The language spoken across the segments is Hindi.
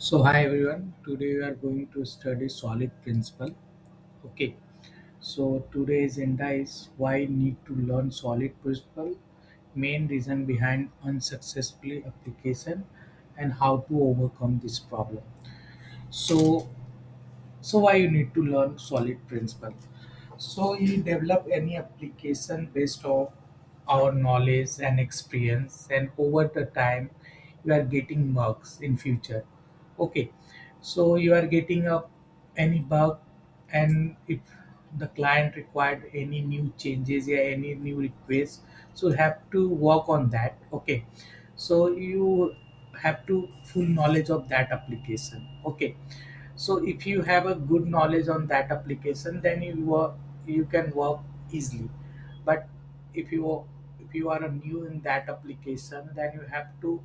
So hi everyone. Today we are going to study solid principle. Okay. So today's agenda is why need to learn solid principle, main reason behind unsuccessful application, and how to overcome this problem. So why you need to learn solid principle? So you develop any application based on our knowledge and experience, and over the time you are getting bugs in future. Okay, so you are getting up any bug, and if the client required any new changes or any new requests, so you have to work on that. Okay, so you have to full knowledge of that application. Okay, so if you have a good knowledge on that application, then you can work easily. But if you are a new in that application, then you have to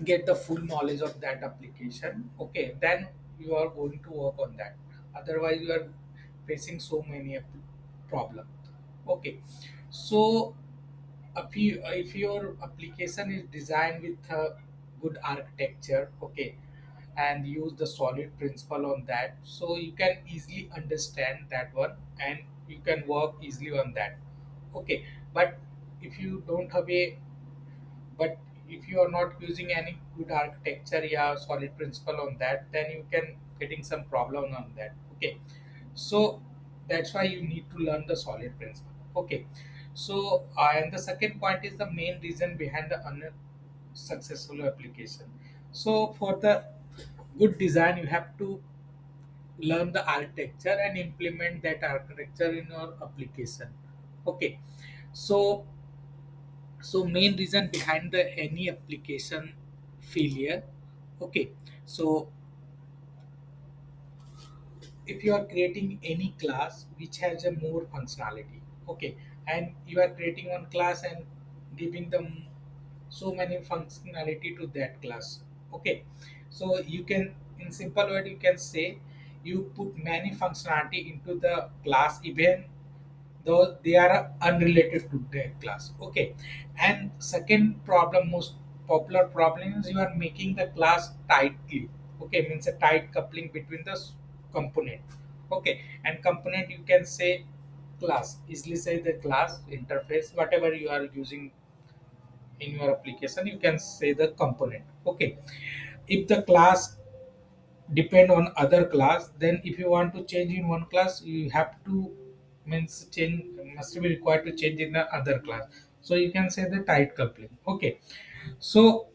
get the full knowledge of that application. Okay, then you are going to work on that. Otherwise you are facing so many problem. Okay, so if your application is designed with a good architecture, okay, and use the solid principle on that, so you can easily understand that one, and you can work easily on that. Okay, but if you don't have a but if you are not using any good architecture, yeah, solid principle on that, then you can getting some problem on that. Okay, so that's why you need to learn the solid principle. Okay, so and the second point is the main reason behind the unsuccessful application. So for the good design, you have to learn the architecture and implement that architecture in your application. Okay, so main reason behind the any application failure. Okay, so if you are creating any class which has a more functionality, okay, and you are creating one class and giving them so many functionality to that class. Okay, so you can, in simple word, you can say you put many functionality into the class, even though they are unrelated to their class. Okay, and second problem, most popular problem, is you are making the class tightly. Okay, means a tight coupling between the component. Okay, and component you can say class, easily say the class interface, whatever you are using in your application, you can say the component. Okay, if the class depend on other class, then if you want to change in one class, you have to, means change, must be required to change in the other class. So you can say the tight coupling. Okay, so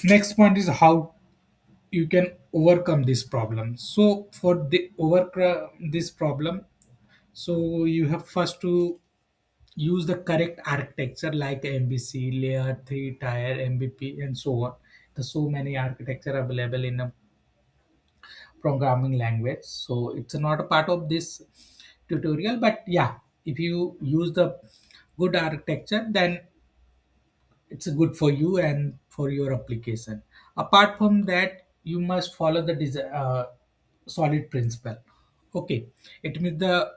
next point is how you can overcome this problem. So for the overcome this problem, so you have first to use the correct architecture like MBC, layer 3, tier, MBP, and so on. There's so many architecture available in a programming language, so it's not a part of this tutorial. But yeah, if you use the good architecture, then it's good for you and for your application. Apart from that, you must follow the solid principle. Okay, it means the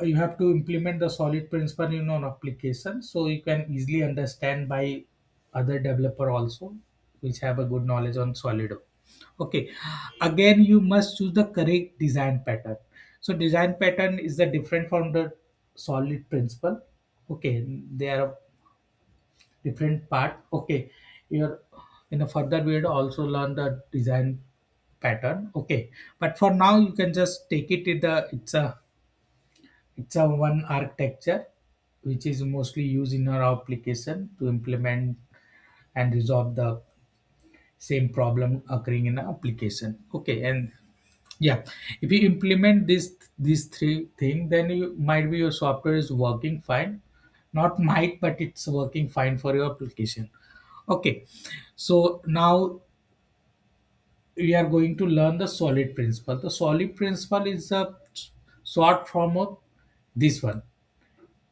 you have to implement the solid principle in an application, so you can easily understand by other developer also, which have a good knowledge on solid. Okay, again you must choose the correct design pattern. So design pattern is the different from the solid principle. Okay, they are different part. Okay, you're in a further way to also learn the design pattern. Okay, but for now you can just take it in the it's a one architecture which is mostly used in our application to implement and resolve the same problem occurring in the application. Okay, and yeah, if you implement these three things, then you might be your software is working fine. Not might, but it's working fine for your application. Okay, so now we are going to learn the solid principle. The solid principle is a short form of this one.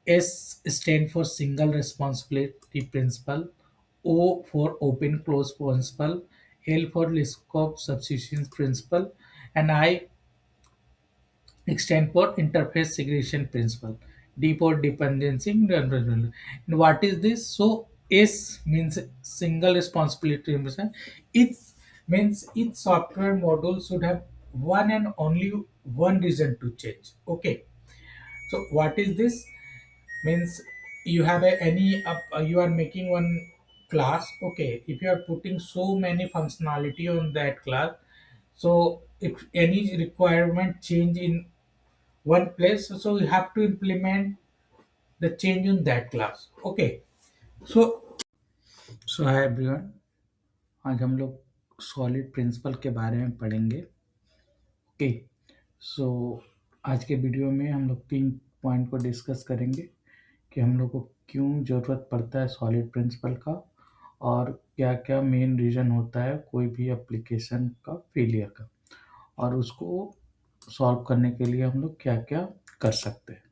S stand for single responsibility principle, O for open close principle, L for scope substitution principle, and I stand for interface segregation principle. D for dependency. And what is this? So S means single responsibility. It means each software module should have one and only one reason to change. Okay. So what is this? Means you have you are making one class. Okay. If you are putting so many functionality on that class, so if any requirement change in one place, so you have to implement the change in that class. Okay. So hi everyone, आज हम लोग सॉलिड प्रिंसिपल के बारे में पढ़ेंगे। ओके। सो आज के वीडियो में हम लोग 3 पॉइंट को डिस्कस करेंगे कि हम लोग को क्यों ज़रूरत पड़ता है सॉलिड प्रिंसिपल का, और क्या-क्या मेन रीज़न होता है कोई भी एप्लीकेशन का फेलियर का, और उसको सॉल्व करने के लिए हम लोग क्या-क्या कर सकते हैं।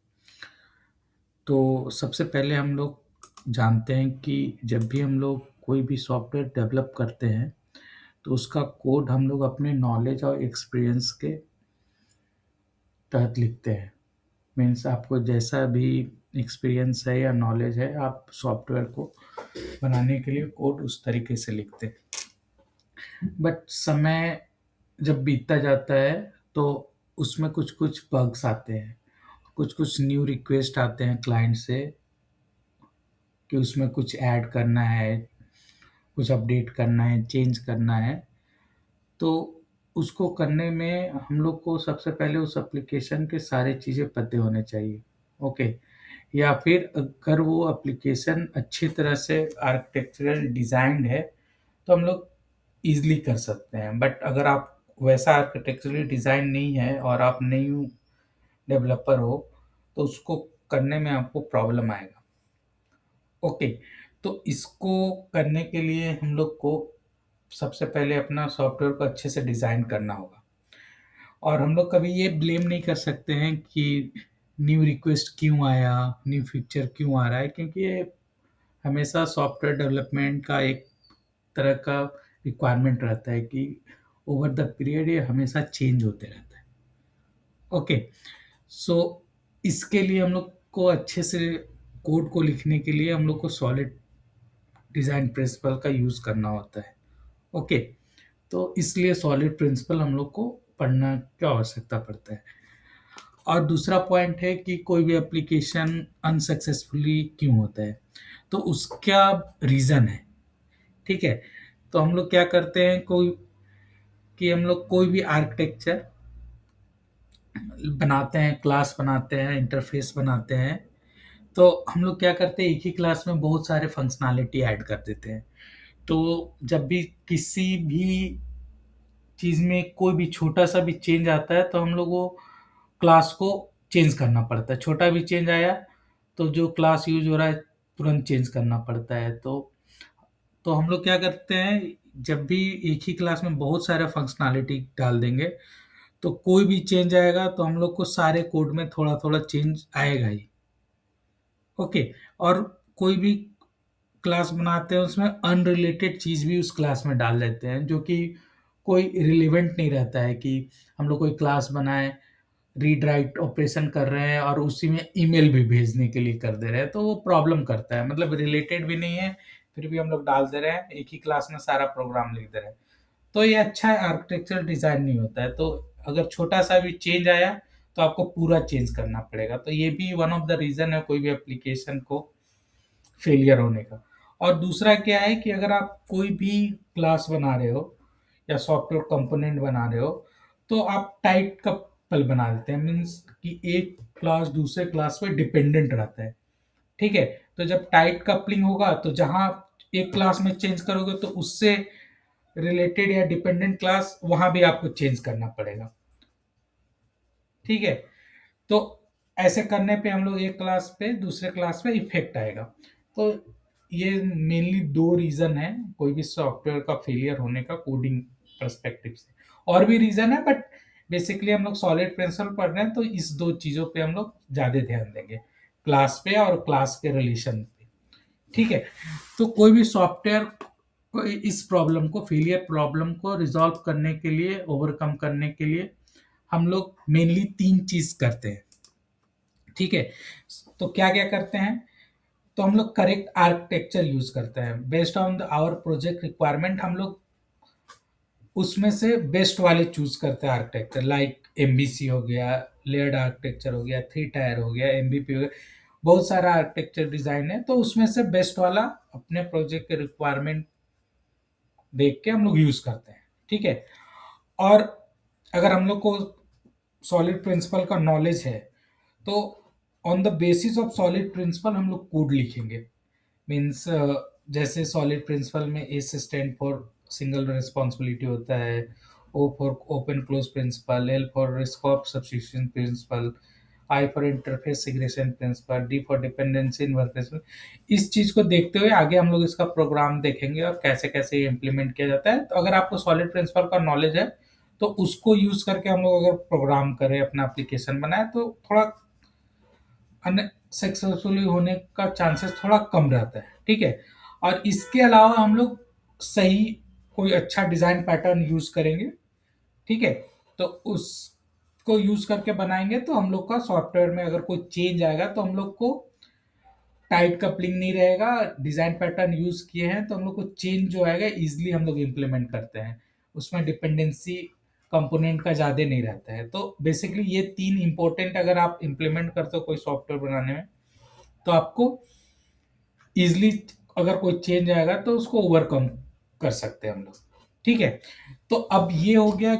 तो सबसे पहले हम लोग जानते हैं कि जब भी हम लोग कोई भी सॉफ्टवेयर डेवलप करते हैं, तो उसका कोड हम लोग अपने नॉलेज और एक्सपीरियंस के तहत लिखते हैं। मीन्स आपको जैसा भी एक्सपीरियंस है या नॉलेज है, आप सॉफ्टवेयर को बनाने के लिए कोड उस तरीके से लिखते हैं। बट समय जब बीतता जाता है, तो उसमें कुछ-कुछ बग्स आते हैं, कुछ-कुछ न्यू रिक्वेस्ट आते हैं क्लाइंट से कि उसमें कुछ ऐड करना है, कुछ अपडेट करना है, चेंज करना है। तो उसको करने में हम लोग को सबसे पहले उस एप्लीकेशन के सारी चीज़ें पते होने चाहिए। ओके। या फिर अगर वो एप्लीकेशन अच्छी तरह से आर्किटेक्चरल डिज़ाइन्ड है, तो हम लोग ईज़िली कर सकते हैं। बट अगर आप वैसा आर्किटेक्चरली डिज़ाइन नहीं है और आप न्यू डेवलपर हो, तो उसको करने में आपको प्रॉब्लम आएगा। ओके। तो इसको करने के लिए हम लोग को सबसे पहले अपना सॉफ्टवेयर को अच्छे से डिज़ाइन करना होगा, और हम लोग कभी ये ब्लेम नहीं कर सकते हैं कि न्यू रिक्वेस्ट क्यों आया, न्यू फीचर क्यों आ रहा है, क्योंकि ये हमेशा सॉफ्टवेयर डेवलपमेंट का एक तरह का रिक्वायरमेंट रहता है कि ओवर द पीरियड ये हमेशा चेंज होते रहता है। ओके। सो इसके लिए हम लोग को अच्छे से कोड को लिखने के लिए हम लोग को सॉलिड डिज़ाइन प्रिंसिपल का यूज़ करना होता है। ओके। तो इसलिए सॉलिड प्रिंसिपल हम लोग को पढ़ना की आवश्यकता पड़ता है। और दूसरा पॉइंट है कि कोई भी एप्लीकेशन अनसक्सेसफुली क्यों होता है, तो उसका रीज़न है। ठीक है। तो हम लोग क्या करते हैं, हम लोग कोई भी आर्किटेक्चर बनाते हैं, क्लास बनाते हैं, इंटरफेस बनाते हैं, तो हम लोग क्या करते हैं, एक ही क्लास में बहुत सारे फंक्शनैलिटी ऐड कर देते हैं। तो जब भी किसी भी चीज़ में कोई भी छोटा-सा भी चेंज आता है, तो हम लोग वो क्लास को चेंज करना पड़ता है। छोटा भी चेंज आया, तो जो क्लास यूज़ हो रहा है, तुरंत चेंज करना पड़ता है। तो हम लोग क्या करते हैं, जब भी एक ही क्लास में बहुत सारे फंक्शनैलिटी डाल देंगे, तो कोई भी चेंज आएगा, तो हम लोग को सारे कोड में थोड़ा-थोड़ा चेंज आएगा ही। ओके। और कोई भी क्लास बनाते हैं, उसमें अनरिलेटेड चीज़ भी उस क्लास में डाल देते हैं, जो कि कोई रिलेवेंट नहीं रहता है कि हम लोग कोई क्लास बनाए, रीड राइट ऑपरेशन कर रहे हैं और उसी में ईमेल भी भेजने के लिए कर दे रहे हैं, तो वो प्रॉब्लम करता है। मतलब रिलेटेड भी नहीं है, फिर भी हम लोग डाल दे रहे हैं, एक ही क्लास में सारा प्रोग्राम लिख दे रहे हैं। तो ये अच्छा आर्किटेक्चरल डिज़ाइन नहीं होता है। तो अगर छोटा-सा भी चेंज आया, तो आपको पूरा चेंज करना पड़ेगा। तो ये भी वन ऑफ द रीज़न है कोई भी एप्लीकेशन को फेलियर होने का। और दूसरा क्या है कि अगर आप कोई भी क्लास बना रहे हो या सॉफ्टवेयर कंपोनेंट बना रहे हो, तो आप टाइट कपल बना देते हैं। मीन्स कि एक क्लास दूसरे क्लास पे डिपेंडेंट रहता है। ठीक है? तो जब टाइट कपलिंग होगा, तो जहाँ एक क्लास में चेंज करोगे, तो उससे रिलेटेड या डिपेंडेंट क्लास वहाँ भी आपको चेंज करना पड़ेगा। ठीक है? तो ऐसे करने पे हम लोग एक क्लास पे दूसरे क्लास पे इफ़ेक्ट आएगा। तो ये मेनली 2 रीज़न हैं कोई भी सॉफ्टवेयर का फेलियर होने का कोडिंग पर्सपेक्टिव से। और भी रीज़न है, बट बेसिकली हम लोग सॉलिड प्रिंसिपल पढ़ रहे हैं, तो इस 2 चीज़ों पे हम लोग ज़्यादा ध्यान देंगे, क्लास पे और क्लास के रिलेशन पे। ठीक है? तो कोई भी सॉफ्टवेयर को इस प्रॉब्लम को, फेलियर प्रॉब्लम को रिज़ॉल्व करने के लिए, ओवरकम करने के लिए हम लोग मेनली 3 चीज़ करते हैं। ठीक है? तो क्या-क्या करते हैं? तो हम लोग करेक्ट आर्किटेक्चर यूज करते हैं based on our project requirement. हम लोग उसमें से बेस्ट वाले चूज करते हैं आर्किटेक्चर, लाइक एमबीसी हो गया, लेयर्ड आर्किटेक्चर हो गया, थ्री टायर हो गया, एमबीपी हो गया। बहुत सारा आर्किटेक्चर डिजाइन है, तो उसमें से बेस्ट वाला अपने प्रोजेक्ट के रिक्वायरमेंट देख के हम लोग यूज करते हैं। ठीक है। और अगर हम लोग को सॉलिड प्रिंसिपल का नॉलेज है, तो on the basis of solid principle हम लोग कोड लिखेंगे। मीन्स जैसे सॉलिड प्रिंसिपल में S stand for single responsibility होता है, O for open close principle, L for risk of substitution principle, I for interface segregation principle, D for dependency inverse. इस चीज को देखते हुए आगे हम लोग इसका प्रोग्राम देखेंगे और कैसे कैसे ये इम्प्लीमेंट किया जाता है। तो अगर आपको सॉलिड प्रिंसिपल का नॉलेज है, तो उसको यूज करके हम लोग अगर प्रोग्राम करें, अपना एप्लीकेशन बनाए, तो थोड़ा अनसक्सेसफुली होने का चांसेस थोड़ा कम रहता है। ठीक है। और इसके अलावा हम लोग सही कोई अच्छा डिजाइन पैटर्न यूज करेंगे। ठीक है। तो उसको यूज करके बनाएंगे, तो हम लोग का सॉफ्टवेयर में अगर कोई चेंज आएगा, तो हम लोग को टाइट कपलिंग नहीं रहेगा। डिजाइन पैटर्न यूज किए हैं, तो हम लोग को चेंज जो आएगा इजिली हम लोग इम्प्लीमेंट करते हैं। उसमें डिपेंडेंसी कंपोनेंट का ज़्यादा नहीं रहता है। तो बेसिकली ये तीन इंपॉर्टेंट अगर आप इम्प्लीमेंट करते हो कोई सॉफ्टवेयर बनाने में, तो आपको इजिली अगर कोई चेंज आएगा तो उसको ओवरकम कर सकते हैं हम लोग। ठीक है। तो अब ये हो गया,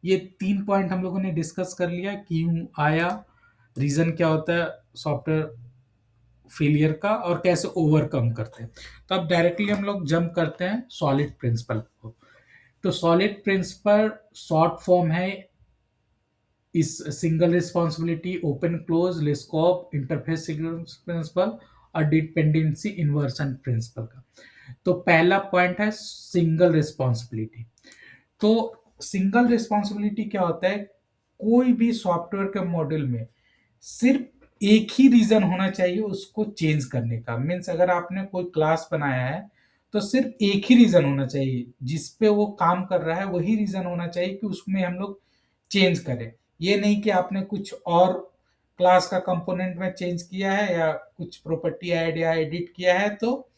ये तीन पॉइंट हम लोगों ने डिस्कस कर लिया, क्यों आया, रीजन क्या होता है सॉफ्टवेयर फेलियर का, और कैसे ओवरकम करते हैं। तो अब डायरेक्टली हम लोग जंप करते हैं सॉलिड प्रिंसिपल को। तो सॉलिड प्रिंसिपल शॉर्ट फॉर्म है इस single responsibility, open close, Liskov, interface principle और डिपेंडेंसी इन्वर्सन प्रिंसिपल का। तो पहला पॉइंट है सिंगल रिस्पॉन्सिबिलिटी। तो सिंगल रिस्पॉन्सिबिलिटी क्या होता है, कोई भी सॉफ्टवेयर के मॉड्यूल में सिर्फ एक ही रीजन होना चाहिए उसको चेंज करने का। मीन्स अगर आपने कोई क्लास बनाया है, तो सिर्फ एक ही रीजन होना चाहिए जिस पे वो काम कर रहा है, वही रीजन होना चाहिए कि उसमें हम लोग चेंज करें। ये नहीं कि आपने कुछ और क्लास का कंपोनेंट में चेंज किया है या कुछ प्रॉपर्टी ऐड या एडिट किया है, तो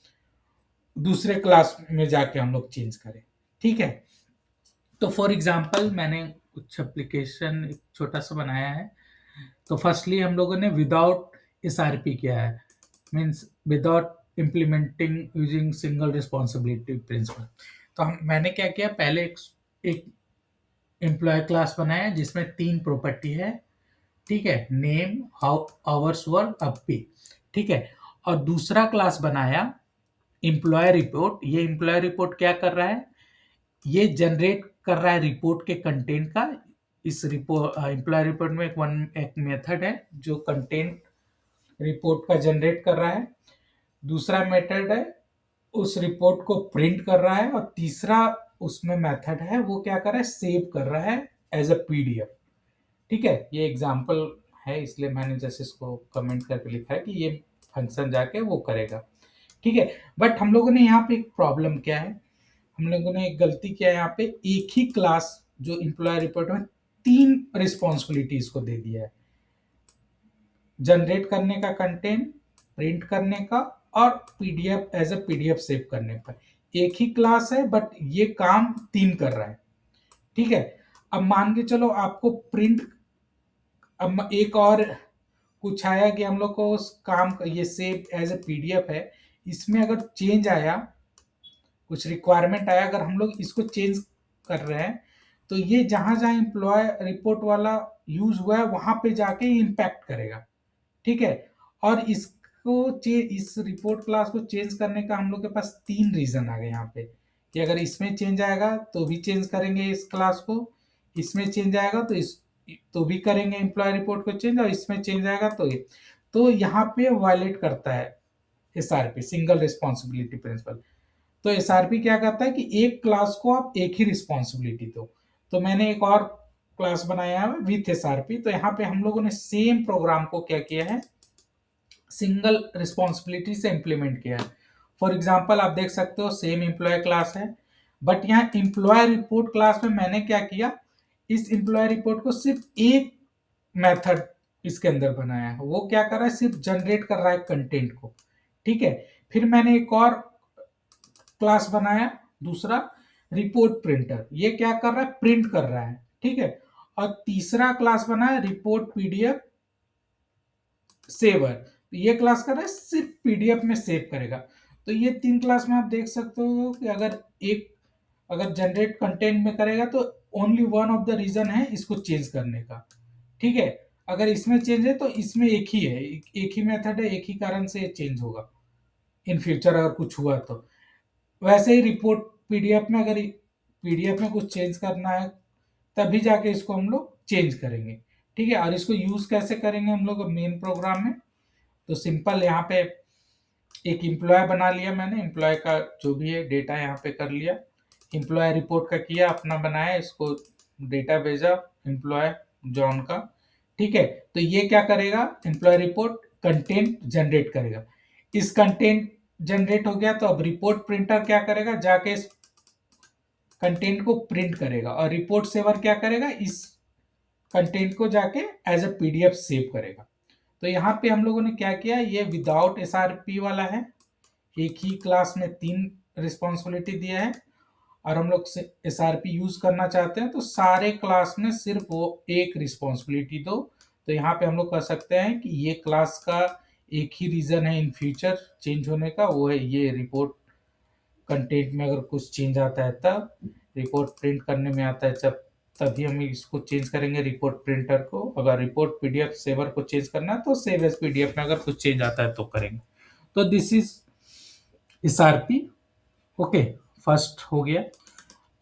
दूसरे क्लास में जाके हम लोग चेंज करें। ठीक है। तो फॉर एग्जांपल मैंने कुछ एप्लीकेशन एक छोटा सा बनाया है। तो फर्स्टली हम लोगों ने विदाउट एसआरपी किया है, means without implementing using single responsibility principle. तो मैंने क्या किया, पहले एक एम्प्लॉय क्लास बनाया जिसमें तीन प्रॉपर्टी है। ठीक है, नेम, हाउ आवर्स वर्क, अब पे। ठीक है। और दूसरा क्लास बनाया एम्प्लॉय रिपोर्ट। ये एम्प्लॉय रिपोर्ट क्या कर रहा है, ये जनरेट कर रहा है रिपोर्ट के कंटेंट का। इस रिपोर्ट एम्प्लॉय रिपोर्ट में एक मेथड है जो कंटेंट रिपोर्ट का जनरेट कर रहा है। दूसरा मेथड है उस रिपोर्ट को प्रिंट कर रहा है, और तीसरा उसमें मेथड है वो क्या कर रहा है, सेव कर रहा है एज अ पीडीएफ। ठीक है। ये एग्जांपल है, इसलिए मैंने जैसे इसको कमेंट करके लिखा है कि ये फंक्शन जाके वो करेगा। ठीक है। बट हम लोगों ने यहाँ पे एक प्रॉब्लम क्या है, हम लोगों ने एक गलती किया है यहाँ पे, एक ही क्लास जो एम्प्लॉय रिपोर्ट में तीन रिस्पॉन्सिबिलिटीज को दे दिया है, जनरेट करने का कंटेंट, प्रिंट करने का, और PDF as a PDF save करने पर। एक ही क्लास है बट ये काम तीन कर रहा है। ठीक है। अब मान के चलो आपको प्रिंट, अब एक और कुछ आया कि हम लोग को उस काम का ये सेव एज ए पीडीएफ है, इसमें अगर चेंज आया, कुछ रिक्वायरमेंट आया, अगर हम लोग इसको चेंज कर रहे हैं, तो ये जहां जहां एम्प्लॉय रिपोर्ट वाला यूज हुआ है वहां पे जाके इम्पैक्ट करेगा। ठीक है। और इस रिपोर्ट क्लास को चेंज करने का हम लोग के पास तीन रीजन आ गए यहाँ पे, कि अगर इसमें चेंज आएगा तो भी चेंज करेंगे इस क्लास को, इसमें चेंज आएगा तो इस तो भी करेंगे एम्प्लॉय रिपोर्ट को चेंज, और इसमें चेंज आएगा तो ये। तो यहाँ पे वायलेट करता है एसआरपी, सिंगल रिस्पॉन्सिबिलिटी प्रिंसिपल। तो एसआरपी क्या करता है कि एक क्लास को आप एक ही रिस्पॉन्सिबिलिटी दो। तो मैंने एक और क्लास बनाया है विथ एसआरपी। तो यहाँ पे हम लोगों ने सेम प्रोग्राम को क्या किया है, सिंगल रिस्पॉन्सिबिलिटी से इंप्लीमेंट किया है। फॉर एग्जाम्पल आप देख सकते हो सेम एम्प्लॉय क्लास है, बट यहाँ एम्प्लॉय रिपोर्ट क्लास में मैंने क्या किया, इस एम्प्लॉय रिपोर्ट को सिर्फ एक मेथड इसके अंदर बनाया है। वो क्या कर रहा है, सिर्फ जनरेट कर रहा है कंटेंट को। ठीक है। फिर मैंने एक और क्लास बनाया दूसरा, रिपोर्ट प्रिंटर, ये क्या कर रहा है, प्रिंट कर रहा है, ठीक है। और तीसरा क्लास बनाया रिपोर्ट पीडीएफ सेवर, तो ये क्लास कर रहा है सिर्फ पीडीएफ में सेव करेगा। तो ये तीन क्लास में आप देख सकते हो कि अगर जनरेट कंटेंट में करेगा तो only one of the reason है इसको चेंज करने का, ठीक है। अगर इसमें चेंज है तो इसमें एक ही है, एक ही मेथड है, एक ही कारण से ये चेंज होगा इन फ्यूचर अगर कुछ हुआ तो। वैसे ही रिपोर्ट पीडीएफ में, अगर पीडीएफ में कुछ चेंज करना है तभी जाके इसको हम लोग चेंज करेंगे, ठीक है। और इसको यूज कैसे करेंगे हम लोग मेन प्रोग्राम में, तो सिंपल यहाँ पे एक एम्प्लॉय बना लिया मैंने, एम्प्लॉय का जो भी है डेटा यहाँ पे कर लिया, एम्प्लॉय रिपोर्ट का किया अपना बनाया, इसको डेटा भेजा एम्प्लॉय जॉन का, ठीक है। तो ये क्या करेगा, एम्प्लॉय रिपोर्ट कंटेंट जनरेट करेगा। इस कंटेंट जनरेट हो गया तो अब रिपोर्ट प्रिंटर क्या करेगा, जाके इस कंटेंट को प्रिंट करेगा, और रिपोर्ट सेवर क्या करेगा, इस कंटेंट को जाके एज अ पीडीएफ सेव करेगा। तो यहाँ पे हम लोगों ने क्या किया, ये विदाउट एसआरपी वाला है, एक ही क्लास में तीन रिस्पॉन्सिबिलिटी दिया है। और हम लोग एसआरपी यूज करना चाहते हैं तो सारे क्लास में सिर्फ वो एक रिस्पॉन्सिबिलिटी दो। तो यहाँ पे हम लोग कर सकते हैं कि ये क्लास का एक ही रीजन है इन फ्यूचर चेंज होने का, वो है ये रिपोर्ट कंटेंट में अगर कुछ चेंज आता है तब, रिपोर्ट प्रिंट करने में आता है जब, तभी हम इसको चेंज करेंगे रिपोर्ट प्रिंटर को। अगर रिपोर्ट पीडीएफ सेवर को चेंज करना है तो सेव एज पीडीएफ में अगर कुछ चेंज आता है तो करेंगे। तो this is SRP, okay, first हो गया।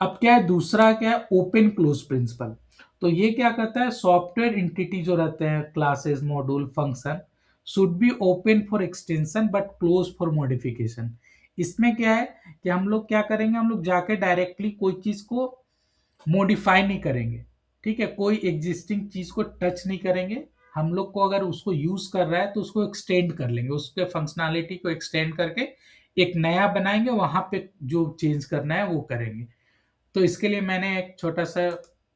अब क्या है, दूसरा क्या है, ओपन क्लोज प्रिंसिपल। तो ये क्या कहता है, सॉफ्टवेयर इंटिटी जो रहते हैं, classes, module, function, should be open for extension but close for modification. इसमें क्या है कि हम लोग क्या करेंगे, हम लोग जाके डायरेक्टली कोई चीज को मॉडिफाई नहीं करेंगे, ठीक है, कोई एग्जिस्टिंग चीज को टच नहीं करेंगे। हम लोग को अगर उसको यूज कर रहा है तो उसको एक्सटेंड कर लेंगे, उसके फंक्शनैलिटी को एक्सटेंड करके एक नया बनाएंगे, वहां पे जो चेंज करना है वो करेंगे। तो इसके लिए मैंने एक छोटा सा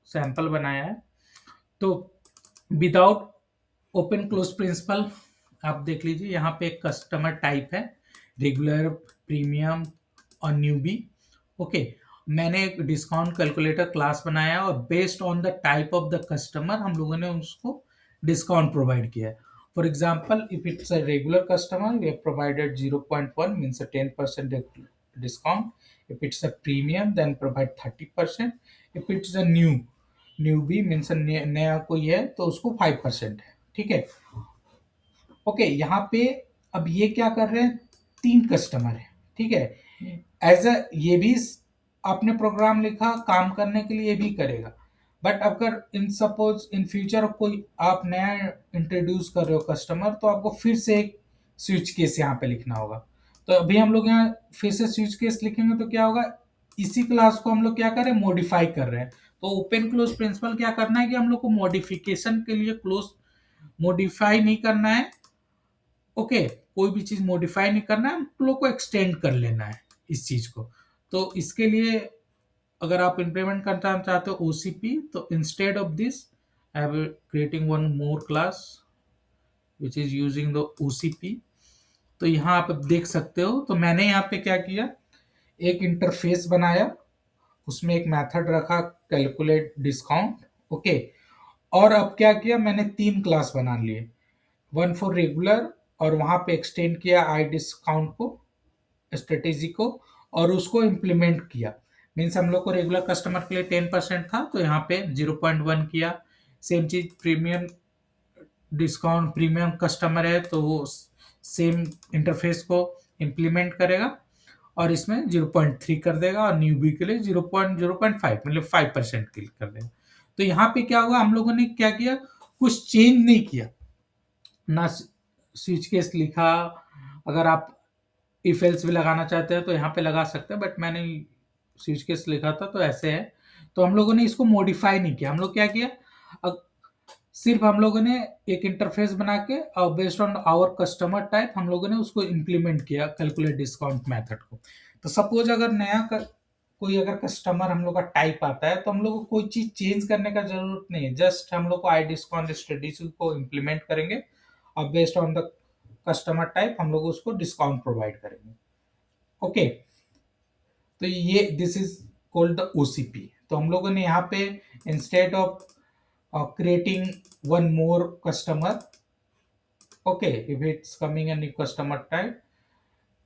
सैंपल बनाया है। तो विदाउट ओपन क्लोज प्रिंसिपल, आप देख लीजिए यहाँ पे एक कस्टमर टाइप है, रेगुलर, प्रीमियम और न्यूबी, ओके। मैंने एक डिस्काउंट कैलकुलेटर क्लास बनाया और based on the type of the customer हम लोगों ने उसको डिस्काउंट प्रोवाइड किया है। For example, if it's a regular customer we have provided 0.1 means a 10% discount. If it's a premium then provide 30%. If it's a newbie means a नया कोई है तो उसको 5% है, ठीक है। ओके, यहाँ पे अब ये क्या कर रहे हैं, तीन कस्टमर है, ठीक है। एज अ ये भी आपने प्रोग्राम लिखा काम करने के लिए, ये भी करेगा। बट अगर इन सपोज इन फ्यूचर कोई आप नया इंट्रोड्यूस कर रहे हो कस्टमर, तो आपको फिर से एक स्विच केस यहाँ पे लिखना होगा। तो अभी हम लोग यहाँ फिर से स्विच केस लिखेंगे तो क्या होगा, इसी क्लास को हम लोग क्या कर रहे हैं, मॉडिफाई कर रहे हैं। तो ओपन क्लोज प्रिंसिपल क्या करना है कि हम लोग को मॉडिफिकेशन के लिए क्लोज मॉडिफाई नहीं करना है, ओके, कोई भी चीज मॉडिफाई नहीं करना है, हम लोग को एक्सटेंड कर लेना है इस चीज को। तो इसके लिए अगर आप इम्प्लीमेंट करना चाहते हो ओसीपी, तो instead of this I am creating one more class which is using the OCP. तो यहाँ आप देख सकते हो, तो मैंने यहाँ पे क्या किया, एक इंटरफेस बनाया, उसमें एक मेथड रखा कैलकुलेट डिस्काउंट, ओके। और अब क्या किया, मैंने तीन क्लास बना लिए, वन फॉर रेगुलर, और वहां पे एक्सटेंड किया आई डिस्काउंट को, स्ट्रेटेजी को, और उसको इम्प्लीमेंट किया। मीन्स हम लोग को रेगुलर कस्टमर के लिए 10% था तो यहाँ पे 0.1 किया। सेम चीज प्रीमियम डिस्काउंट, प्रीमियम कस्टमर है तो वो सेम इंटरफेस को इम्प्लीमेंट करेगा और इसमें 0.3 कर देगा, और न्यूबी के लिए 0.05 मतलब 5% कर देगा। तो यहाँ पे क्या होगा, हम लोगों ने क्या किया, कुछ चेंज नहीं किया ना, स्विच केस लिखा। अगर आप इफ एल्स भी लगाना चाहते हैं तो यहाँ पे लगा सकते हैं, बट मैंने स्विच केस लिखा था तो ऐसे है। तो हम लोगों ने इसको मॉडिफाई नहीं किया, हम लोग क्या किया, सिर्फ हम लोगों ने एक इंटरफेस बना के और based on our customer type हम लोगों ने उसको इम्प्लीमेंट किया कैलकुलेट डिस्काउंट मेथड को। तो सपोज अगर कोई अगर कस्टमर हम लोग का टाइप आता है तो हम लोग को कोई चीज चेंज करने का जरूरत नहीं है, जस्ट हम लोग को आई डिस्काउंट स्ट्रेटेजी को इम्प्लीमेंट करेंगे और based on the customer type हम लोग उसको डिस्काउंट प्रोवाइड करेंगे। ओके, तो ये this is called the OCP. तो हम लोगों ने यहाँ पे instead of creating one more customer, okay, if it's coming a new customer type,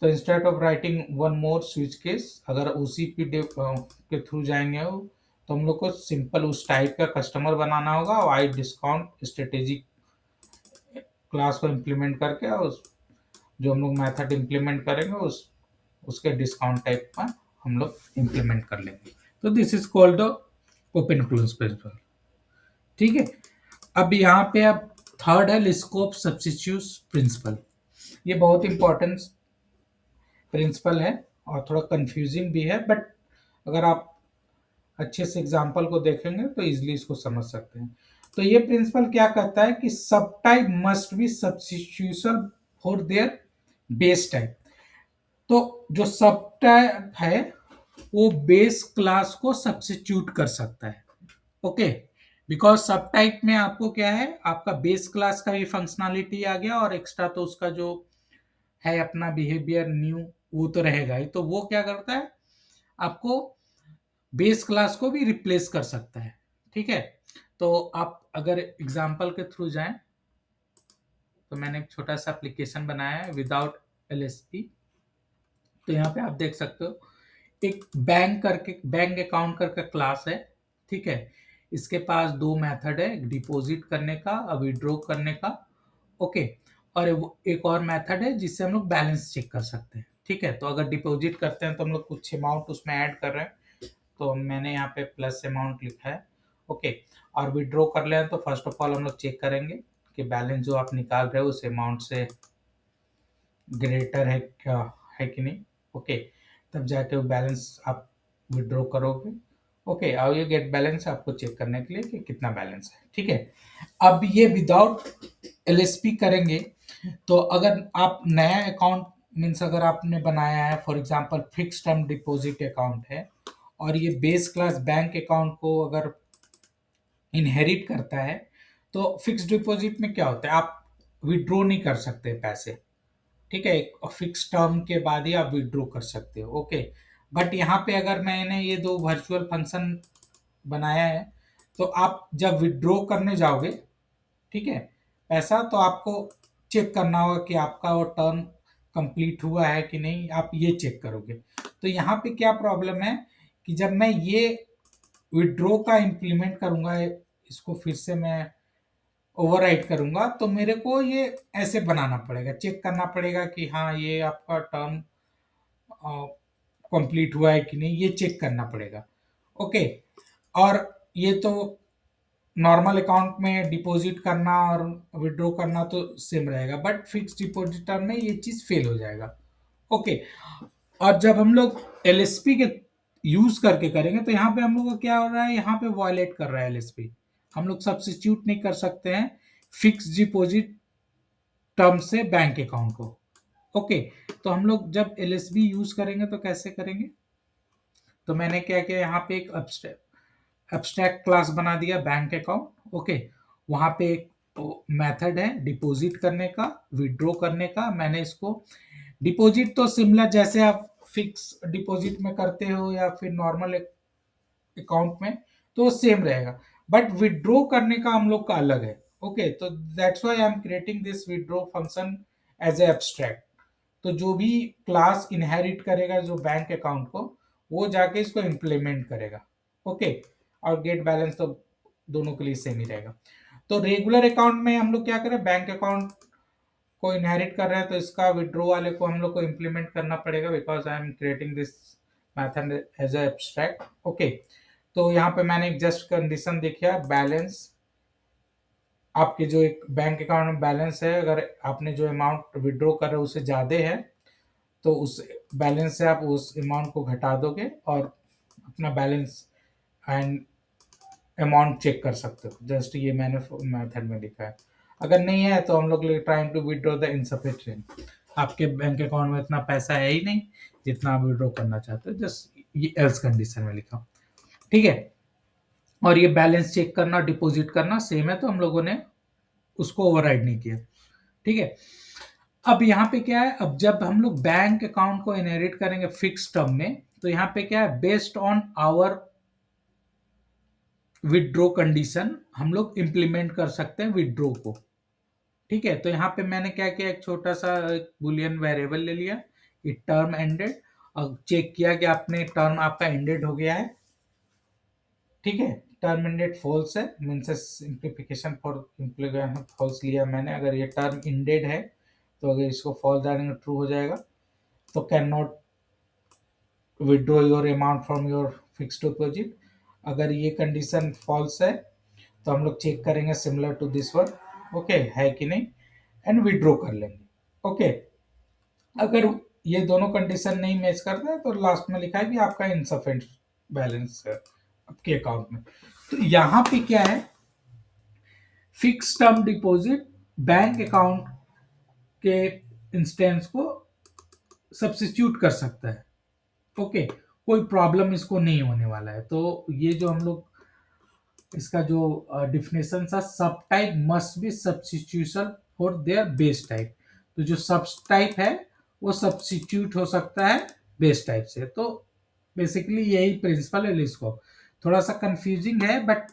तो instead of writing one more switch case, अगर उसी के थ्रू जाएंगे हो, तो हम लोग को सिंपल उस टाइप का कस्टमर बनाना होगा, वाई डिस्काउंट स्ट्रेटेजिक क्लास को इम्प्लीमेंट करके, और जो हम लोग मेथड इम्प्लीमेंट करेंगे उसके डिस्काउंट टाइप का हम लोग इम्प्लीमेंट कर लेंगे। तो this is called the open influence principle. ठीक है, अब यहाँ पे अब थर्ड है स्कोप सब्स्टिट्यूट प्रिंसिपल। ये बहुत इंपॉर्टेंट प्रिंसिपल है और थोड़ा कंफ्यूजिंग भी है, बट अगर आप अच्छे से एग्जांपल को देखेंगे तो इजीली इसको समझ सकते हैं। तो ये प्रिंसिपल क्या कहता है कि सब type must be substitution for their base type. तो जो सब टाइप है वो बेस क्लास को सब्स्टिट्यूट कर सकता है। ओके, बिकॉज सब टाइप में आपको क्या है, आपका बेस क्लास का भी फंक्शनैलिटी आ गया और एक्स्ट्रा तो उसका जो है अपना बिहेवियर न्यू वो तो रहेगा ही। तो वो क्या करता है, आपको बेस क्लास को भी रिप्लेस कर सकता है। ठीक है, तो आप अगर एग्जांपल के थ्रू जाएं, तो मैंने एक छोटा सा एप्लीकेशन बनाया है विदाउट एलएसपी। तो यहाँ पे आप देख सकते हो एक बैंक अकाउंट करके क्लास है। ठीक है, इसके पास दो मेथड है, डिपॉजिट करने का और विड्रॉ करने का। ओके, और एक और मेथड है जिससे हम लोग बैलेंस चेक कर सकते हैं। ठीक है, तो अगर डिपॉजिट करते हैं तो हम लोग कुछ अमाउंट उसमें ऐड कर रहे हैं, तो मैंने यहाँ पे प्लस अमाउंट लिखा है। ओके, और विड्रॉ कर ले तो फर्स्ट ऑफ ऑल हम लोग चेक करेंगे कि बैलेंस जो आप निकाल रहे हो उस अमाउंट से ग्रेटर है क्या, है कि नहीं। ओके, तब जाके वो बैलेंस आप विड्रॉ करोगे। ओके, और ये गेट बैलेंस आपको चेक करने के लिए कि कितना बैलेंस है। ठीक है, अब ये विदाउट एलएसपी करेंगे। तो अगर आप नया अकाउंट मीन्स अगर आपने बनाया है, for example fix term deposit account है, और ये बेस क्लास बैंक अकाउंट को अगर इनहेरिट करता है, तो फिक्स डिपॉजिट में क्या होता है, आप विड्रॉ नहीं कर सकते पैसे। ठीक है, एक फिक्स टर्म के बाद ही आप विड्रॉ कर सकते हो। ओके, बट यहाँ पे अगर मैंने ये दो वर्चुअल फंक्शन बनाया है, तो आप जब विड्रॉ करने जाओगे, ठीक है, पैसा, तो आपको चेक करना होगा कि आपका वो टर्म कंप्लीट हुआ है कि नहीं, आप ये चेक करोगे। तो यहाँ पे क्या प्रॉब्लम है कि जब मैं ये विड्रॉ का इम्प्लीमेंट करूंगा, इसको फिर से मैं ओवरराइट करूंगा, तो मेरे को ये ऐसे बनाना पड़ेगा, चेक करना पड़ेगा कि हाँ ये आपका टर्म कंप्लीट हुआ है कि नहीं, ये चेक करना पड़ेगा। ओके, और ये तो नॉर्मल अकाउंट में डिपॉजिट करना और विड्रॉ करना तो सेम रहेगा, बट फिक्स डिपॉजिटर में ये चीज फेल हो जाएगा। ओके, और जब हम लोग एलएसपी के यूज करके करेंगे, तो यहाँ पे हम लोग को क्या हो रहा है, यहाँ पे वायलेट कर रहा है एलएसपी। हम लोग सब्स्टिट्यूट नहीं कर सकते हैं फिक्स डिपॉजिट टर्म से बैंक अकाउंट को। ओके, तो हम लोग जब एलएसबी यूज करेंगे तो कैसे करेंगे, तो मैंने क्या किया, यहाँ पे एक एब्स्ट्रैक्ट क्लास बना दिया बैंक अकाउंट। ओके, वहां पे एक मेथड है डिपॉजिट करने का, विड्रॉ करने का। मैंने इसको डिपॉजिट तो सिमिलर जैसे आप फिक्स डिपॉजिट में करते हो या फिर नॉर्मल अकाउंट में, तो सेम रहेगा, बट विड्रॉ करने का हम लोग का अलग है। ओके, तो that's why I am creating this withdraw function as a abstract. तो जो भी क्लास इनहेरिट करेगा जो बैंक अकाउंट को, वो जाके इसको इम्प्लीमेंट करेगा। ओके, और गेट बैलेंस तो दोनों के लिए सेम ही रहेगा। तो रेगुलर अकाउंट में हम लोग क्या करें, बैंक अकाउंट को इनहेरिट कर रहे हैं, तो इसका विड्रॉ वाले को हम लोग को इम्प्लीमेंट करना पड़ेगा, because I am creating this method as a abstract. Okay, तो यहाँ पे मैंने एक जस्ट कंडीशन देखा, बैलेंस आपके जो एक बैंक अकाउंट में बैलेंस है, अगर आपने जो अमाउंट विड्रॉ कर रहे हो उससे ज़्यादा है, तो उस बैलेंस से आप उस अमाउंट को घटा दोगे और अपना बैलेंस एंड अमाउंट चेक कर सकते हो। जस्ट ये मैंने मेथड में लिखा है। अगर नहीं है तो हम लोग trying to withdraw the insufficient, आपके बैंक अकाउंट में इतना पैसा है ही नहीं जितना आप विड्रॉ करना चाहते हो, जस्ट ये एल्स कंडीशन में लिखा। ठीक है, और ये बैलेंस चेक करना, डिपॉजिट करना सेम है, तो हम लोगों ने उसको ओवरराइड नहीं किया। ठीक है, अब यहाँ पे क्या है, अब जब हम लोग बैंक अकाउंट को इनहेरिट करेंगे फिक्स टर्म में, तो यहाँ पे क्या है, based on our withdraw condition हम लोग इंप्लीमेंट कर सकते हैं विड्रॉ को। ठीक है, तो यहाँ पे मैंने क्या किया, एक छोटा सा एक बुलियन वेरिएबल ले लिया, ये टर्म एंडेड, और चेक किया कि आपने टर्म आपका एंडेड हो गया है। ठीक है, टर्म एंडेड फॉल्स है, मीन्स सिंप्लीफिकेशन फॉर फॉल्स लिया मैंने। अगर ये टर्म इंडेड है तो अगर इसको फॉल्स डालेंगे ट्रू हो जाएगा। तो can not withdraw your amount from your fix deposit, अगर ये कंडीशन फॉल्स है तो हम लोग चेक करेंगे similar to this one, okay है कि नहीं, एंड विड्रॉ कर लेंगे। ओके, अगर ये दोनों कंडीशन नहीं मैच करता है तो लास्ट में लिखा है कि आपका इनसफिशिएंट बैलेंस है आपके अकाउंट में। तो यहाँ पे क्या है, fix term deposit bank account के इंस्टेंस को सब्स्टिट्यूट कर सकता है। ओके, कोई प्रॉब्लम इसको नहीं होने वाला है। तो ये जो हम लोग इसका जो डिफिनेशन था, सब type must be substitution for their base type. तो जो सब टाइप है वो सब्स्टिट्यूट हो सकता है बेस टाइप से। तो बेसिकली यही प्रिंसिपल है इसको, थोड़ा सा कंफ्यूजिंग है बट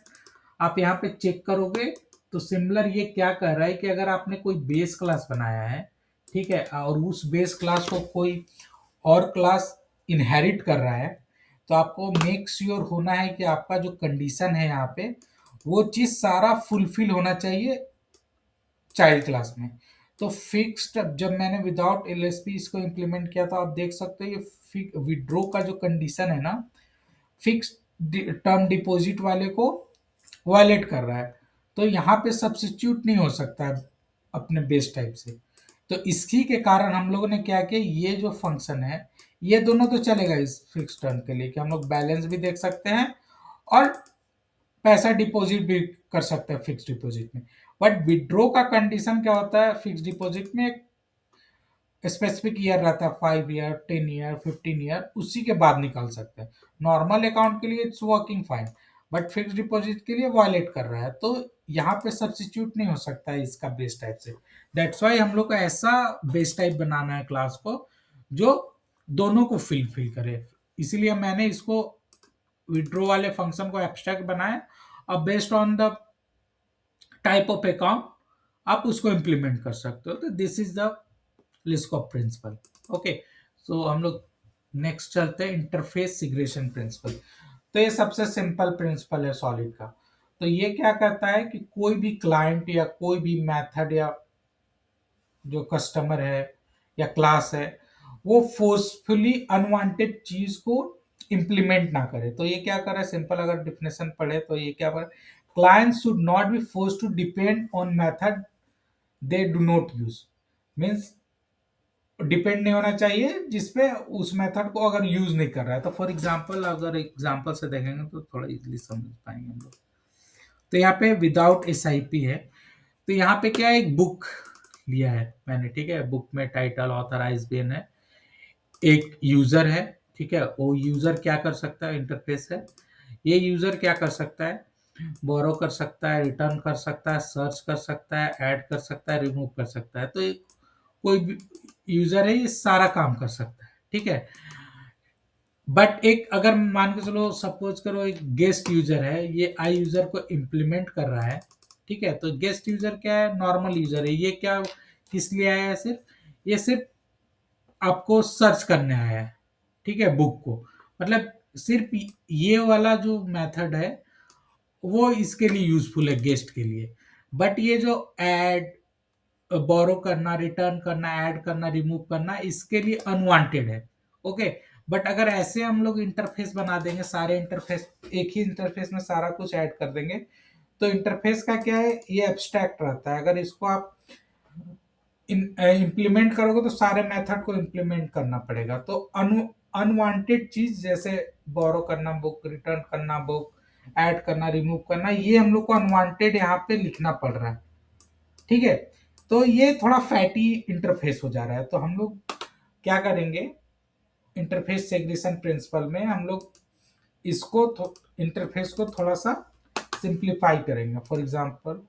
आप यहाँ पे चेक करोगे तो सिमिलर ये क्या कह रहा है कि अगर आपने कोई बेस क्लास बनाया है, ठीक है, और उस बेस क्लास को कोई और क्लास इनहेरिट कर रहा है, तो आपको मेक श्योर होना है कि आपका जो कंडीशन है यहाँ पे वो चीज सारा फुलफिल होना चाहिए चाइल्ड क्लास में। तो फिक्स्ड, जब मैंने विदाउट एलएसपी इसको इम्प्लीमेंट किया तो आप देख सकते हो ये विड्रॉ का जो कंडीशन है ना, फिक्स टर्म डिपॉजिट वाले को वायलेट कर रहा है। तो यहाँ पे सब्स्टिट्यूट नहीं हो सकता है अपने बेस टाइप से। तो इसी के कारण हम लोगों ने क्या किया, ये जो फंक्शन है ये दोनों तो चलेगा इस फिक्स टर्म के लिए कि हम लोग बैलेंस भी देख सकते हैं और पैसा डिपॉजिट भी कर सकते हैं फिक्स डिपॉजिट में। बट विड्रॉ का कंडीशन क्या होता है, फिक्स डिपॉजिट में स्पेसिफिक ईयर रहता है, 5 ईयर, 10 ईयर, 15 ईयर, उसी के बाद निकाल सकते हैं। नॉर्मल अकाउंट के लिए it's working fine, but fix deposit के लिए वायलेट कर रहा है, तो यहाँ पे सब्स्टिट्यूट नहीं हो सकता है इसका बेस टाइप से। दैट्स वाई हम लोग को ऐसा बेस टाइप बनाना है क्लास को जो दोनों को फिल करे। इसीलिए मैंने इसको विड्रॉ वाले फंक्शन को एब्स्ट्रैक्ट बनाया। अब based on the type of account आप उसको इंप्लीमेंट कर सकते हो। तो this is the Liskov principle. Okay, so हम लोग नेक्स्ट चलते हैं, इंटरफेस सिग्रेशन प्रिंसिपल। तो ये सबसे सिंपल प्रिंसिपल है सॉलिड का। तो ये क्या कहता है कि कोई भी क्लाइंट या कोई भी मेथड या जो कस्टमर है या क्लास है वो फोर्सफुली अनवांटेड चीज को इंप्लीमेंट ना करे। तो ये क्या कर रहा है, सिंपल अगर डिफिनेशन पढ़े तो ये क्या कर, client should not be force to depend on method they do not use, means depend नहीं होना चाहिए जिसपे उस मेथड को अगर यूज नहीं कर रहा है। तो फॉर एग्जांपल अगर एग्जांपल से देखेंगे तो थोड़ा इजीली समझ पाएंगे हम लोग। तो यहाँ पे विदाउट एस आई पी है। तो यहाँ पे क्या है, एक बुक लिया है मैंने, ठीक है, बुक में टाइटल ऑथर आइसबेन है, एक यूजर है, ठीक है, वो यूजर क्या कर सकता है, इंटरफेस है, ये यूजर क्या कर सकता है, बोरो कर सकता है, रिटर्न कर सकता है, सर्च कर सकता है, ऐड कर सकता है, रिमूव कर सकता है। तो कोई भी यूजर है ये सारा काम कर सकता है, ठीक है। बट एक अगर मान के चलो सपोज करो एक गेस्ट यूजर है, ये आई यूजर को इम्प्लीमेंट कर रहा है, ठीक है। तो गेस्ट यूजर क्या है, नॉर्मल यूजर है, ये क्या किस लिए आया है, सिर्फ ये सिर्फ आपको सर्च करने आया है, ठीक है, बुक को। मतलब सिर्फ ये वाला जो मेथड है वो इसके लिए यूजफुल है गेस्ट के लिए। बट ये जो ऐड, बोरो करना, रिटर्न करना, ऐड करना, रिमूव करना, इसके लिए अनवांटेड है। ओके, बट अगर ऐसे हम लोग इंटरफेस बना देंगे, सारे इंटरफेस एक ही इंटरफेस में सारा कुछ ऐड कर देंगे, तो इंटरफेस का क्या है, ये एब्स्ट्रैक्ट रहता है। अगर इसको आप इम्प्लीमेंट करोगे तो सारे मेथड को इम्प्लीमेंट करना पड़ेगा। तो अनवांटेड चीज जैसे बोरो करना बुक, रिटर्न करना बुक, ऐड करना, रिमूव करना, ये हम लोग को अनवांटेड यहाँ पे लिखना पड़ रहा है, ठीक है। तो ये थोड़ा फैटी इंटरफेस हो जा रहा है। तो हम लोग क्या करेंगे, इंटरफेस सेग्रेगेशन प्रिंसिपल में हम लोग इसको इंटरफेस को थोड़ा सा सिंप्लीफाई करेंगे। फॉर एग्जांपल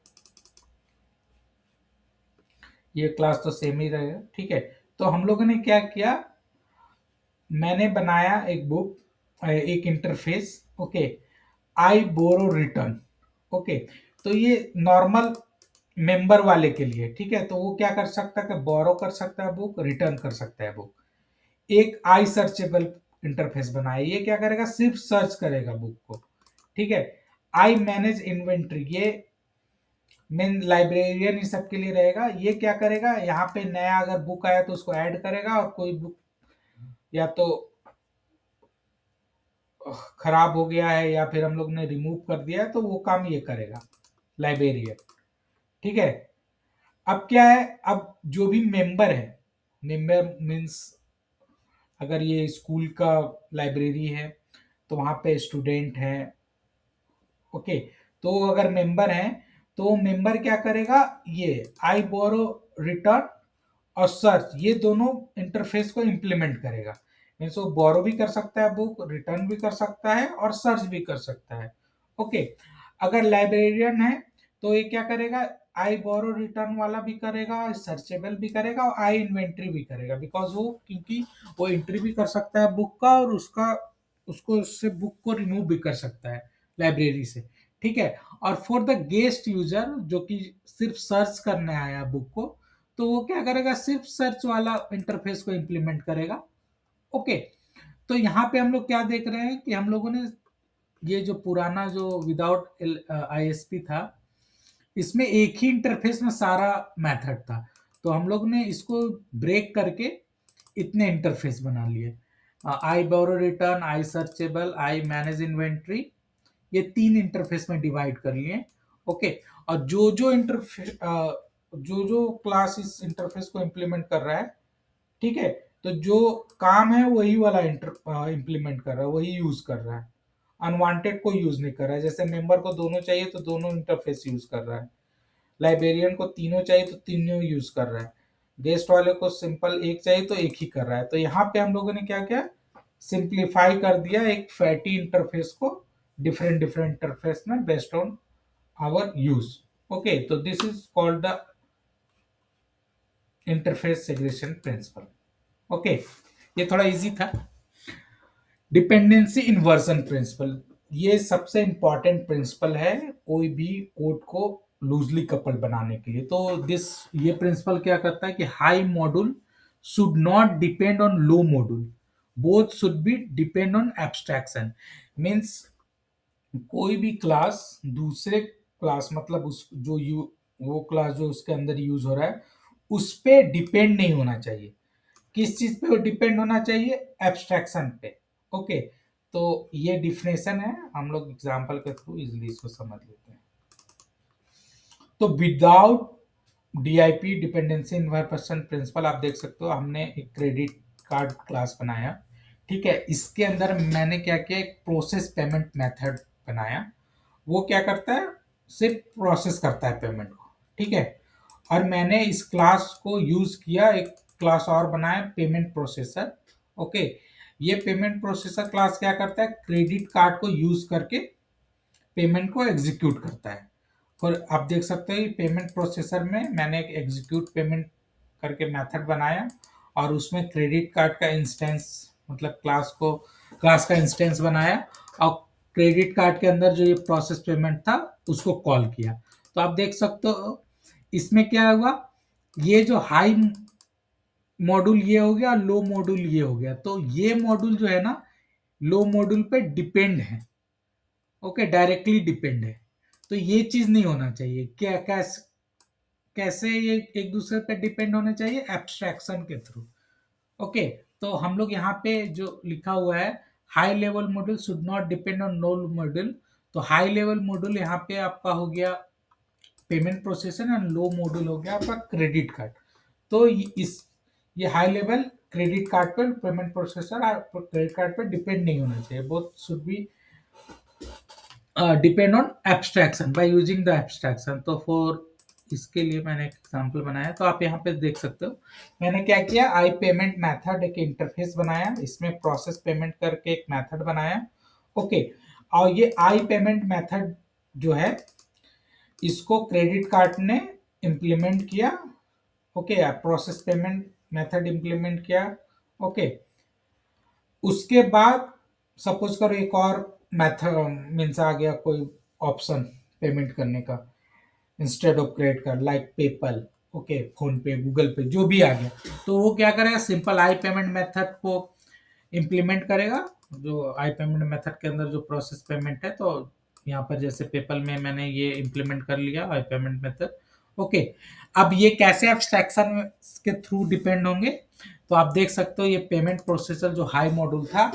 ये क्लास तो सेम ही रहेगा, ठीक है। तो हम लोगों ने क्या किया, मैंने बनाया एक बुक, एक इंटरफेस, ओके, आई बोरो रिटर्न, ओके। तो ये नॉर्मल मेंबर वाले के लिए, ठीक है। तो वो क्या कर सकता है कि बोरो कर सकता है बुक, रिटर्न कर सकता है बुक। एक आई सर्चेबल इंटरफेस बनाया, ये क्या करेगा, सिर्फ सर्च करेगा बुक को, ठीक है। आई मैनेज इन्वेंट्री, ये मेन लाइब्रेरियन इस सब के लिए रहेगा। ये क्या करेगा, यहाँ पे नया अगर बुक आया तो उसको ऐड करेगा, और कोई बुक या तो खराब हो गया है या फिर हम लोग ने रिमूव कर दिया है तो वो काम ये करेगा लाइब्रेरियन, ठीक है। अब क्या है, अब जो भी मेंबर है, मेंबर मीन्स अगर ये स्कूल का लाइब्रेरी है तो वहाँ पे स्टूडेंट है, ओके। तो अगर मेंबर है तो मेंबर क्या करेगा, ये आई बोरो रिटर्न और सर्च, ये दोनों इंटरफेस को इम्प्लीमेंट करेगा। मीन्स वो बोरो भी कर सकता है बुक, रिटर्न भी कर सकता है और सर्च भी कर सकता है, ओके। अगर लाइब्रेरियन है तो ये क्या करेगा, आई बोरो रिटर्न वाला भी करेगा, सर्चेबल भी करेगा और आई इन्वेंट्री भी करेगा, बिकॉज वो क्योंकि वो एंट्री भी कर सकता है बुक का और उसका उसको उससे बुक को रिमूव भी कर सकता है लाइब्रेरी से, ठीक है। और फॉर द गेस्ट यूजर जो कि सिर्फ सर्च करने आया बुक को, तो वो क्या करेगा, सिर्फ सर्च वाला इंटरफेस को इम्प्लीमेंट करेगा, ओके। तो यहाँ पे हम लोग क्या देख रहे हैं कि हम लोगों ने ये जो पुराना जो विदाउट आईएसपी था, इसमें एक ही इंटरफेस में सारा मेथड था। तो हम लोग ने इसको ब्रेक करके इतने इंटरफेस बना लिए, I borrow return, I searchable, I manage inventory, ये 3 इंटरफेस में डिवाइड कर लिए, ओके। और जो इंटरफेस जो क्लास इस इंटरफेस को इम्प्लीमेंट कर रहा है, ठीक है, तो जो काम है वही वाला इम्प्लीमेंट कर रहा है, वही यूज कर रहा है, अनवांटेड को यूज नहीं कर रहा है। जैसे मेंबर को दोनों चाहिए तो दोनों इंटरफेस यूज कर रहा है, लाइब्रेरियन को तीनों चाहिए तो तीनों यूज कर रहा है, गेस्ट वाले को सिंपल एक चाहिए तो एक ही कर रहा है। तो यहाँ पे हम लोगों ने क्या किया, सिंप्लीफाई कर दिया एक फैटी इंटरफेस को डिफरेंट डिफरेंट इंटरफेस में based on our use, okay. तो this is called the interface segregation principle, okay. ये थोड़ा इजी था। डिपेंडेंसी इन्वर्जन प्रिंसिपल, ये सबसे इंपॉर्टेंट प्रिंसिपल है कोई भी कोड को लूजली कपल बनाने के लिए। तो ये प्रिंसिपल क्या करता है कि high module should not depend on low module, both should be depend on abstraction. Means कोई भी क्लास दूसरे क्लास, मतलब उस जो वो क्लास जो उसके अंदर यूज हो रहा है उस पे डिपेंड नहीं होना चाहिए। किस चीज पे डिपेंड होना चाहिए, एब्स्ट्रैक्शन पे, ओके। तो ये डिफिनेशन है, हम लोग एग्जांपल के थ्रू इजिली इसको समझ लेते हैं। तो without DIP, dependency inversion principle, आप देख सकते हो हमने एक क्रेडिट कार्ड क्लास बनाया, ठीक है। इसके अंदर मैंने क्या किया, एक प्रोसेस पेमेंट मेथड बनाया। वो क्या करता है, सिर्फ प्रोसेस करता है पेमेंट को, ठीक है। और मैंने इस क्लास को यूज किया, एक क्लास और बनाया पेमेंट प्रोसेसर, ओके। ये पेमेंट प्रोसेसर क्लास क्या करता है, क्रेडिट कार्ड को यूज करके पेमेंट को एग्जीक्यूट करता है। और आप देख सकते हो पेमेंट प्रोसेसर में मैंने एक एग्जीक्यूट पेमेंट करके मेथड बनाया और उसमें क्रेडिट कार्ड का इंस्टेंस, मतलब क्लास का इंस्टेंस बनाया और क्रेडिट कार्ड के अंदर जो ये प्रोसेस पेमेंट था उसको कॉल किया। तो आप देख सकते हो इसमें क्या हुआ, ये जो हाई मॉड्यूल ये हो गया और लो मॉड्यूल ये हो गया। तो ये मॉड्यूल जो है ना लो मॉड्यूल पे डिपेंड है, ओके, डायरेक्टली डिपेंड है। तो ये चीज नहीं होना चाहिए। कैसे ये एक दूसरे पे डिपेंड होने चाहिए, एब्स्ट्रैक्शन के थ्रू, ओके। तो हम लोग यहाँ पे जो लिखा हुआ है, high level module should not depend on low module. तो हाई लेवल मॉड्यूल यहाँ पे आपका हो गया payment processor and low module हो गया आपका क्रेडिट कार्ड। तो ये हाई लेवल क्रेडिट कार्ड पर पेमेंट प्रोसेसर क्रेडिट कार्ड पर डिपेंड नहीं होना चाहिए, both should be depend on abstraction by using the abstraction. तो फॉर इसके लिए मैंने एक एग्जांपल बनाया, तो आप यहाँ पे देख सकते हो मैंने क्या किया, आई पेमेंट मेथड एक इंटरफेस बनाया, इसमें प्रोसेस पेमेंट करके एक मेथड बनाया, ओके। और ये आई पेमेंट मेथड जो है इसको क्रेडिट कार्ड ने इम्प्लीमेंट किया, okay, process payment method implement किया। ओके, उसके बाद सपोज करो एक और मेथड मीन्स आ गया कोई ऑप्शन पेमेंट करने का instead of credit card, like PayPal, okay, phone पे, गूगल पे, जो भी आ गया, तो वो क्या करेगा, सिंपल आई पेमेंट मेथड को इम्प्लीमेंट करेगा। जो आई पेमेंट मेथड के अंदर जो प्रोसेस पेमेंट है, तो यहाँ पर जैसे पेपल में मैंने ये इम्प्लीमेंट कर लिया आई पेमेंट मेथड। ओके, अब ये कैसे एब्स्ट्रैक्शन के थ्रू डिपेंड होंगे, तो आप देख सकते हो ये पेमेंट प्रोसेसर जो हाई मॉड्यूल था,